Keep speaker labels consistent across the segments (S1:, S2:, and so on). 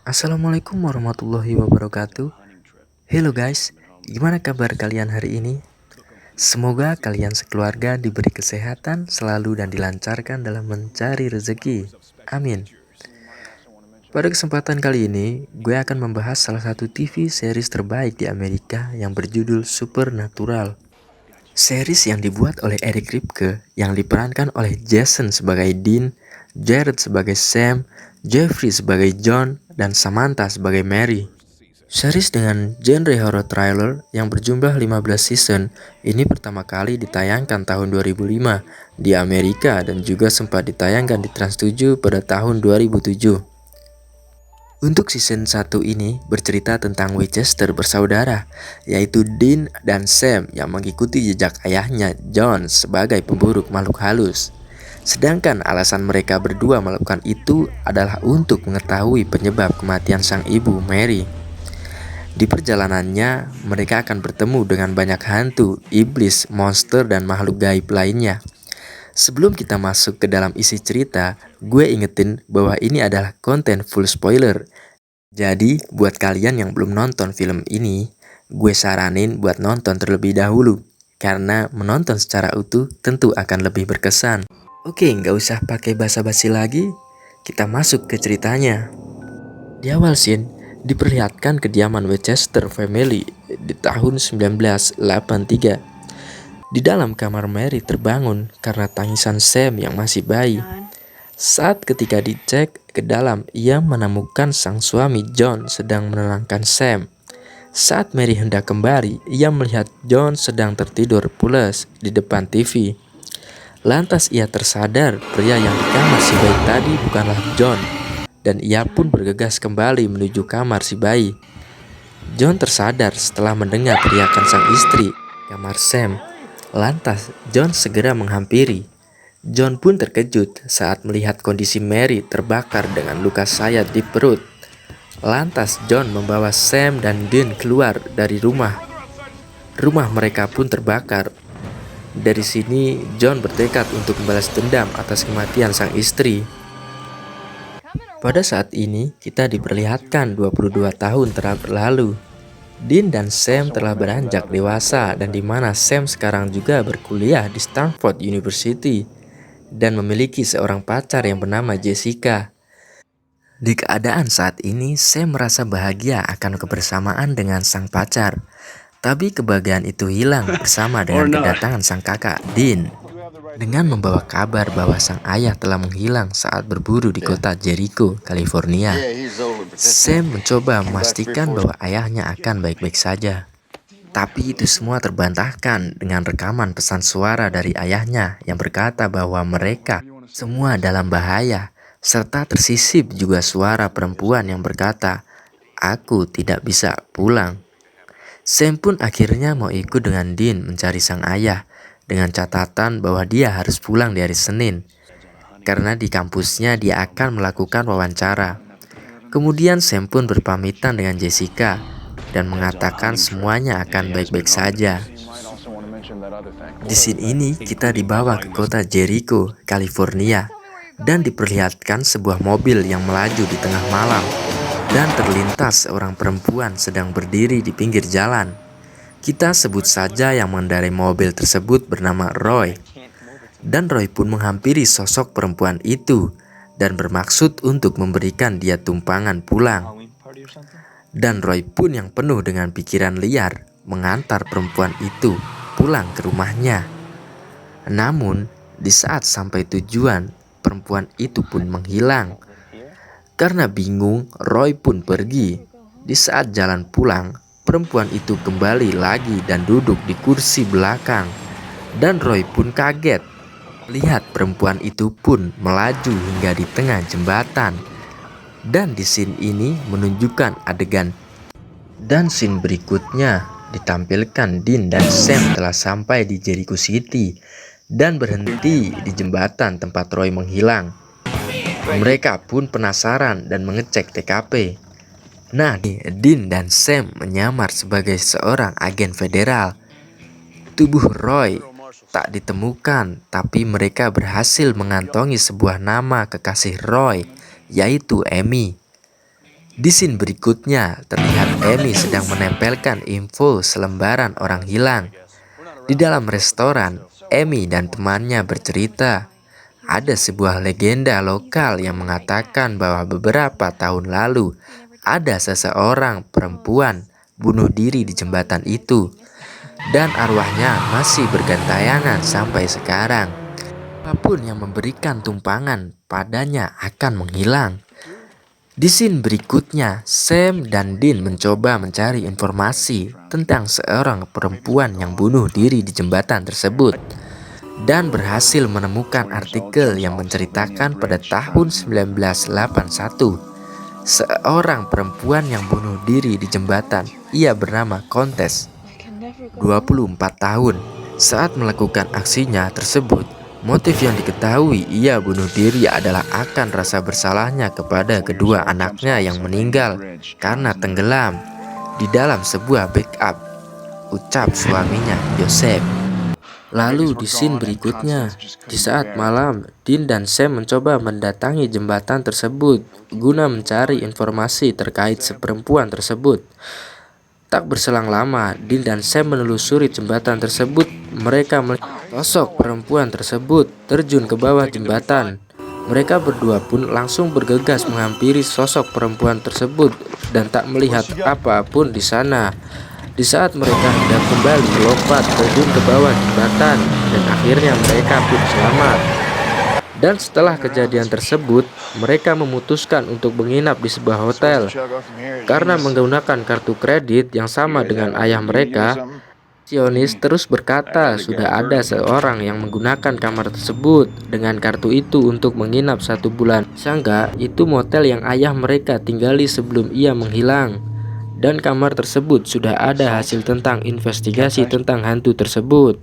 S1: Assalamualaikum warahmatullahi wabarakatuh. Hello guys, gimana kabar kalian hari ini? Semoga kalian sekeluarga diberi kesehatan selalu dan dilancarkan dalam mencari rezeki. Amin. Pada kesempatan kali ini, gue akan membahas salah satu TV series terbaik di Amerika yang berjudul Supernatural. Series yang dibuat oleh Eric Kripke yang diperankan oleh Jason sebagai Dean, Jared sebagai Sam, Jeffrey sebagai John, dan Samantha sebagai Mary. Series dengan genre horror thriller yang berjumlah 15 season ini pertama kali ditayangkan tahun 2005 di Amerika dan juga sempat ditayangkan di Trans 7 pada tahun 2007. Untuk season 1 ini bercerita tentang Winchester bersaudara, yaitu Dean dan Sam yang mengikuti jejak ayahnya John sebagai pemburu makhluk halus. Sedangkan alasan mereka berdua melakukan itu adalah untuk mengetahui penyebab kematian sang ibu Mary. Di perjalanannya, mereka akan bertemu dengan banyak hantu, iblis, monster, dan makhluk gaib lainnya. Sebelum kita masuk ke dalam isi cerita, gue ingetin bahwa ini adalah konten full spoiler. Jadi, buat kalian yang belum nonton film ini, gue saranin buat nonton terlebih dahulu. Karena menonton secara utuh tentu akan lebih berkesan. Oke, nggak usah pakai basa-basi lagi, kita masuk ke ceritanya. Di awal scene, diperlihatkan kediaman Winchester Family di tahun 1983. Di dalam kamar Mary terbangun karena tangisan Sam yang masih bayi. Saat ketika dicek ke dalam, ia menemukan sang suami John sedang menenangkan Sam. Saat Mary hendak kembali, ia melihat John sedang tertidur pulas di depan TV. Lantas ia tersadar pria yang di kamar si bayi tadi bukanlah John, dan ia pun bergegas kembali menuju kamar si bayi. John tersadar setelah mendengar teriakan sang istri, kamar Sam. Lantas John segera menghampiri. John pun terkejut saat melihat kondisi Mary terbakar dengan luka sayat di perut. Lantas John membawa Sam dan Dean keluar dari rumah. Rumah mereka pun terbakar. Dari sini John bertekad untuk membalas dendam atas kematian sang istri. Pada saat ini kita diperlihatkan 22 tahun terlalu. Dean dan Sam telah beranjak dewasa dan di mana Sam sekarang juga berkuliah di Stanford University dan memiliki seorang pacar yang bernama Jessica. Di keadaan saat ini, Sam merasa bahagia akan kebersamaan dengan sang pacar. Tapi kebahagiaan itu hilang bersama dengan kedatangan sang kakak, Dean, dengan membawa kabar bahwa sang ayah telah menghilang saat berburu di kota Jericho, California. Sam mencoba memastikan bahwa ayahnya akan baik-baik saja. Tapi itu semua terbantahkan dengan rekaman pesan suara dari ayahnya yang berkata bahwa mereka semua dalam bahaya, serta tersisip juga suara perempuan yang berkata, "Aku tidak bisa pulang." Sam pun akhirnya mau ikut dengan Dean mencari sang ayah, dengan catatan bahwa dia harus pulang di hari Senin, karena di kampusnya dia akan melakukan wawancara. Kemudian Sam pun berpamitan dengan Jessica dan mengatakan semuanya akan baik-baik saja. Di scene ini kita dibawa ke kota Jericho, California, dan diperlihatkan sebuah mobil yang melaju di tengah malam dan terlintas seorang perempuan sedang berdiri di pinggir jalan. Kita sebut saja yang mengendarai mobil tersebut bernama Roy. Dan Roy pun menghampiri sosok perempuan itu dan bermaksud untuk memberikan dia tumpangan pulang. Dan Roy pun yang penuh dengan pikiran liar mengantar perempuan itu pulang ke rumahnya. Namun, di saat sampai tujuan, perempuan itu pun menghilang. Karena bingung, Roy pun pergi. Di saat jalan pulang, perempuan itu kembali lagi dan duduk di kursi belakang. Dan Roy pun kaget. Lihat perempuan itu pun melaju hingga di tengah jembatan. Dan di scene ini menunjukkan adegan. Dan scene berikutnya ditampilkan Dean dan Sam telah sampai di Jericho City dan berhenti di jembatan tempat Roy menghilang. Mereka pun penasaran dan mengecek TKP. Nah, Dean dan Sam menyamar sebagai seorang agen federal. Tubuh Roy tak ditemukan, tapi mereka berhasil mengantongi sebuah nama kekasih Roy, yaitu Amy. Di scene berikutnya, terlihat Amy sedang menempelkan info selembaran orang hilang. Di dalam restoran, Amy dan temannya bercerita. Ada sebuah legenda lokal yang mengatakan bahwa beberapa tahun lalu ada seseorang perempuan bunuh diri di jembatan itu, dan arwahnya masih bergantayangan sampai sekarang. Apapun yang memberikan tumpangan padanya akan menghilang. Di scene berikutnya, Sam dan Dean mencoba mencari informasi tentang seorang perempuan yang bunuh diri di jembatan tersebut dan berhasil menemukan artikel yang menceritakan pada tahun 1981 seorang perempuan yang bunuh diri di jembatan. Ia bernama Kontes, 24 tahun. Saat melakukan aksinya tersebut, motif yang diketahui ia bunuh diri adalah akan rasa bersalahnya kepada kedua anaknya yang meninggal karena tenggelam di dalam sebuah backup, ucap suaminya, Joseph. Lalu di scene berikutnya, di saat malam, Dean dan Sam mencoba mendatangi jembatan tersebut guna mencari informasi terkait seperempuan tersebut. Tak berselang lama, Dean dan Sam menelusuri jembatan tersebut. Mereka melihat sosok perempuan tersebut terjun ke bawah jembatan. Mereka berdua pun langsung bergegas menghampiri sosok perempuan tersebut dan tak melihat apapun di sana. Di saat mereka hendak kembali melompat terjun ke bawah jembatan, dan akhirnya mereka pun selamat. Dan setelah kejadian tersebut, mereka memutuskan untuk menginap di sebuah hotel. Karena menggunakan kartu kredit yang sama dengan ayah mereka, Sionis terus berkata sudah ada seorang yang menggunakan kamar tersebut dengan kartu itu untuk menginap 1 bulan. Sangka itu motel yang ayah mereka tinggali sebelum ia menghilang. Dan kamar tersebut sudah ada hasil tentang investigasi tentang hantu tersebut.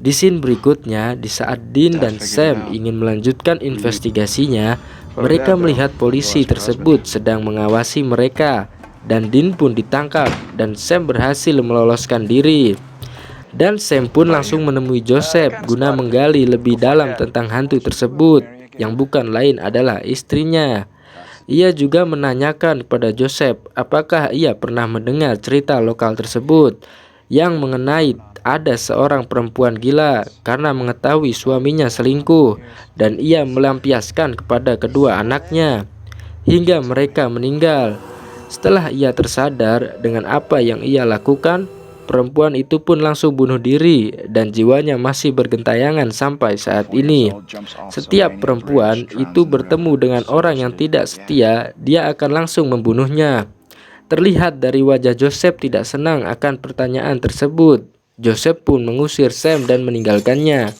S1: Di scene berikutnya, di saat Dean dan Sam ingin melanjutkan investigasinya, mereka melihat polisi tersebut sedang mengawasi mereka. Dan Dean pun ditangkap dan Sam berhasil meloloskan diri. Dan Sam pun langsung menemui Joseph guna menggali lebih dalam tentang hantu tersebut, yang bukan lain adalah istrinya. Ia juga menanyakan kepada Joseph apakah ia pernah mendengar cerita lokal tersebut yang mengenai ada seorang perempuan gila karena mengetahui suaminya selingkuh, dan ia melampiaskan kepada kedua anaknya hingga mereka meninggal. Setelah ia tersadar dengan apa yang ia lakukan, perempuan itu pun langsung bunuh diri dan jiwanya masih bergentayangan sampai saat ini. Setiap perempuan itu bertemu dengan orang yang tidak setia, dia akan langsung membunuhnya. Terlihat dari wajah Joseph tidak senang akan pertanyaan tersebut. Joseph pun mengusir Sam dan meninggalkannya.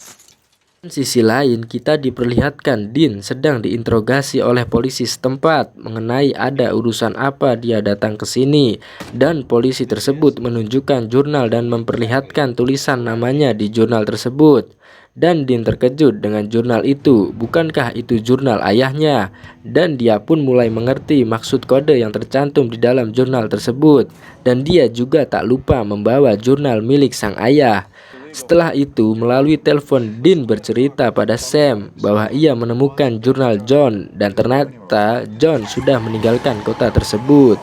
S1: Di sisi lain, kita diperlihatkan Dean sedang diinterogasi oleh polisi setempat mengenai ada urusan apa dia datang ke sini, dan polisi tersebut menunjukkan jurnal dan memperlihatkan tulisan namanya di jurnal tersebut. Dan Dean terkejut dengan jurnal itu, bukankah itu jurnal ayahnya? Dan dia pun mulai mengerti maksud kode yang tercantum di dalam jurnal tersebut, dan dia juga tak lupa membawa jurnal milik sang ayah. Setelah itu, melalui telepon Dean bercerita pada Sam bahwa ia menemukan jurnal John dan ternyata John sudah meninggalkan kota tersebut.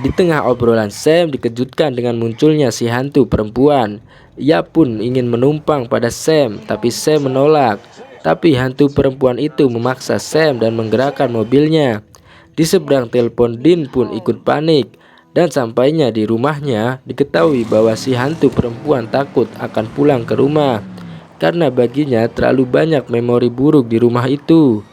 S1: Di tengah obrolan, Sam dikejutkan dengan munculnya si hantu perempuan. Ia pun ingin menumpang pada Sam, tapi Sam menolak. Tapi hantu perempuan itu memaksa Sam dan menggerakkan mobilnya. Di seberang telepon, Dean pun ikut panik. Dan sampainya di rumahnya, diketahui bahwa si hantu perempuan takut akan pulang ke rumah karena baginya terlalu banyak memori buruk di rumah itu.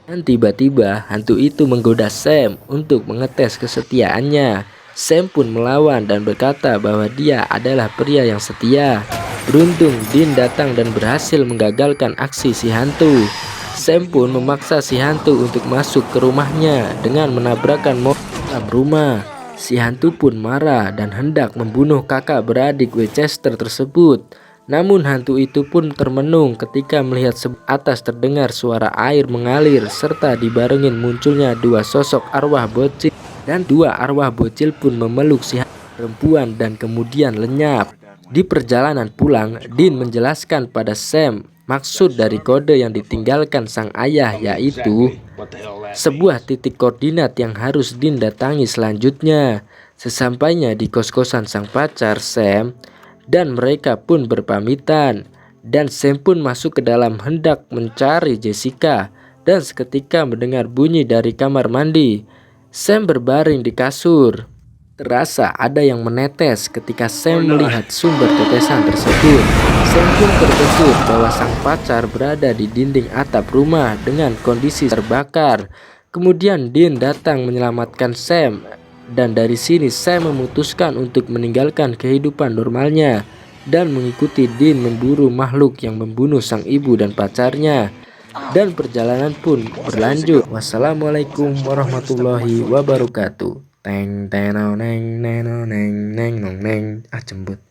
S1: Dan tiba-tiba hantu itu menggoda Sam untuk mengetes kesetiaannya. Sam pun melawan dan berkata bahwa dia adalah pria yang setia. Beruntung Dean datang dan berhasil menggagalkan aksi si hantu. Sam pun memaksa si hantu untuk masuk ke rumahnya dengan menabrakkan mobil dalam rumah. Si hantu pun marah dan hendak membunuh kakak beradik Winchester tersebut. Namun hantu itu pun termenung ketika melihat atas terdengar suara air mengalir serta dibarengin munculnya dua sosok arwah bocil. Dan dua arwah bocil pun memeluk si perempuan dan kemudian lenyap. Di perjalanan pulang, Dean menjelaskan pada Sam Maksud dari kode yang ditinggalkan sang ayah yaitu sebuah titik koordinat yang harus Dean datangi selanjutnya. Sesampainya di kos-kosan sang pacar Sam, dan mereka pun berpamitan, dan Sam pun masuk ke dalam hendak mencari Jessica, dan seketika mendengar bunyi dari kamar mandi. Sam berbaring di kasur. Terasa ada yang menetes ketika Sam melihat sumber tetesan tersebut. Sam pun terkejut bahwa sang pacar berada di dinding atap rumah dengan kondisi terbakar. Kemudian Dean datang menyelamatkan Sam, dan dari sini Sam memutuskan untuk meninggalkan kehidupan normalnya dan mengikuti Dean memburu makhluk yang membunuh sang ibu dan pacarnya. Dan perjalanan pun berlanjut. Wassalamualaikum warahmatullahi wabarakatuh. Teng tenong neng nenong neng neng nong neng. Ah, jembut.